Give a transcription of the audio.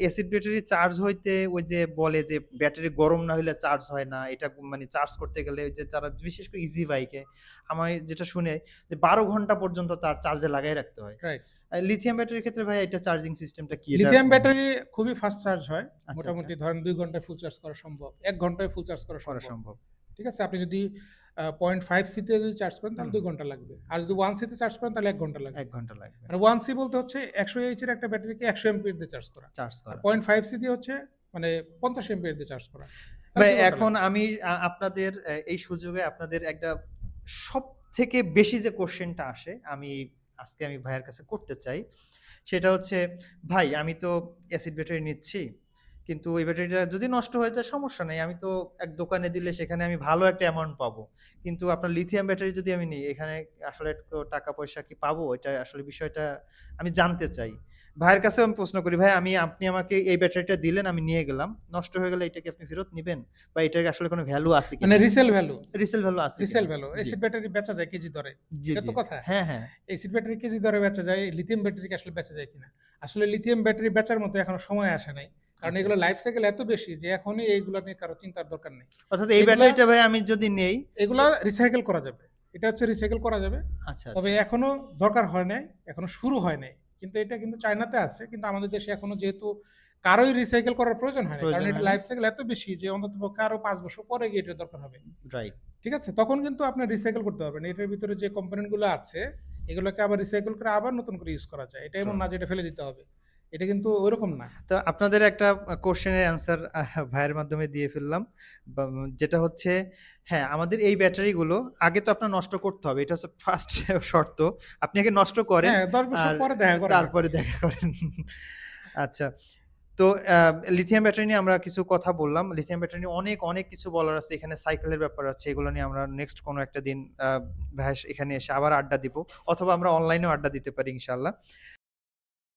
Acid battery charge হইতে ওই যে বলে যে ব্যাটারি গরম না হইলে চার্জ হয় না। এটা মানে চার্জ করতে গেলে ওই যে যারা বিশেষ করে ইজি বাইকে আমার যেটা শুনে যে ১২ ঘন্টা পর্যন্ত তার চার্জে লাগায় রাখতে হয়। রাইট। লিথিয়াম ব্যাটারির ক্ষেত্রে ভাই এটা চার্জিং সিস্টেমটা কি? এটা লিথিয়াম ব্যাটারি খুবই ফাস্ট চার্জ হয়। আচ্ছা, আচ্ছা মোটামুটি ধরেন ২ ঘন্টায় ফুল চার্জ করা সম্ভব। ১ ঘন্টায় ফুল চার্জ করা করা সম্ভব। সম্ভব। ঠিক আছে? আপনি যদি 0.5 সি তে যদি চার্জ করেন তাহলে হুম, ২ ঘন্টা লাগবে। আর যদি 1 সি তে চার্জ করেন তাহলে ১ ঘন্টা ১ লাগবে। ঘন্টা লাগবে মানে 1 সি বলতে হচ্ছে ১০০ এইচ এর একটা ব্যাটারিকে ১০০ এম্পিয়ার দিয়ে চার্জ করা। চার্জ আর করা। 0.5 সি দিয়ে হচ্ছে মানে ৫০ এম্পিয়ার দিয়ে চার্জ করা। তাহলে ভাই ২ ঘন্টা এখন লাগবে। আমি আপনাদের এই সুযোগে আপনাদের একটা সবথেকে বেশি যে কোয়েশ্চেনটা আসে আজকে আমি ভাইয়ের কাছে করতে চাই। সেটা হচ্ছে, ভাই আমি তো অ্যাসিড ব্যাটারি নিচ্ছি। কিন্তু এই ব্যাটারিটা যদি নষ্ট হয়ে যায় সমস্যা নেই। আমি তো এক দোকানে দিলে সেখানে আমি ভালো একটা অ্যামাউন্ট পাবো। কিন্তু আপনার লিথিয়াম ব্যাটারি যদি আমি নিই, এখানে আসলে তো টাকা পয়সা কি পাবো? এটা আসলে বিষয়টা আমি জানতে চাই। ভাইয়ের কাছেও আমি প্রশ্ন করি, ভাই আপনি আমাকে এই ব্যাটারিটা দিলেন, আমি নিয়ে গেলাম। নষ্ট হয়ে গেলে এটা কি আপনি ফেরত নিবেন? বা এটার আসলে কোনো ভ্যালু আছে মানে কিনা? রিসেল ভ্যালু, রিসেল ভ্যালু আছে রিসেল কিনা? ভ্যালু। জি, এসিড ব্যাটারি বেচা যায় কেজি দরে। জি, এটা জি। তো কথা। হ্যাঁ, হ্যাঁ। এসিড ব্যাটারি কেজি দরে বেচা যায়। লিথিয়াম ব্যাটারিকে আসলে বেচা যায় কিনা? আসলে লিথিয়াম ব্যাটারি বেচার মতো এখনো সময় আসে নাই। কারণ আচ্ছা। এগুলো লাইফ সাইকেল এত বেশি যে এখনই এইগুলা নিয়ে কারো চিন্তার দরকার নেই। অর্থাৎ এই এগুলা ব্যাটারিটা ভাই আমি যদি নেই এগুলা এ রিসাইকেল করা যাবে। এটা হচ্ছে রিসাইকেল করা যাবে। আচ্ছা, তবে আচ্ছা। এখনো দরকার হয় নাই, এখনো শুরু হয় নাই। কিন্তু এটা কিন্তু চায়নাতে আছে। কিন্তু আমাদের দেশে এখনো যেহেতু কারোই রিসাইকেল করার প্রয়োজন হয় নাই। কারণ প্রয়োজন এটা হয় নাই। লাইফ সাইকেল এত বেশি যে অন্ততপক্ষে আরো ৫ বছর পরে গিয়ে এটার দরকার হবে। রাইট। ঠিক আছে? তখন কিন্তু আপনি রিসাইকেল করতে পারবেন। এটার ভিতরে যে কম্পোনেন্ট গুলো আছে, এগুলোকে আবার রিসাইকেল করে আবার নতুন করে ইউজ করা যায়। এটা ট্রু। এমন না যে এটা ফেলে দিতে হবে। এটা কিন্তু ঐরকম না। তো আপনাদের একটা কোয়েশ্চেন এর অ্যান্সার ভাইয়ের মাধ্যমে দিয়ে ফেললাম। বা যেটা হচ্ছে, হ্যাঁ, আমাদের এই ব্যাটারিগুলো আগে তো আপনার নষ্ট করতে হবে। এটা হচ্ছে ফার্স্ট শর্ত। আপনি আগে নষ্ট করেন হ্যাঁ, ১০ বছর আর পরে দেখা করেন তারপরে আপনি। দেখা করেন। আচ্ছা। তো লিথিয়াম ব্যাটারি নিয়ে আমরা কিছু কথা বললাম। লিথিয়াম ব্যাটারি নিয়ে অনেক, অনেক কিছু বলার আছে। এখানে সাইকেলের ব্যাপার আছে। এগুলো নিয়ে আমরা নেক্সট কোনো একটা দিন ভাইয়ের এখানে এসে আবার আড্ডা দিব। অথবা আমরা অনলাইনেও আড্ডা দিতে পারি ইনশাআল্লাহ।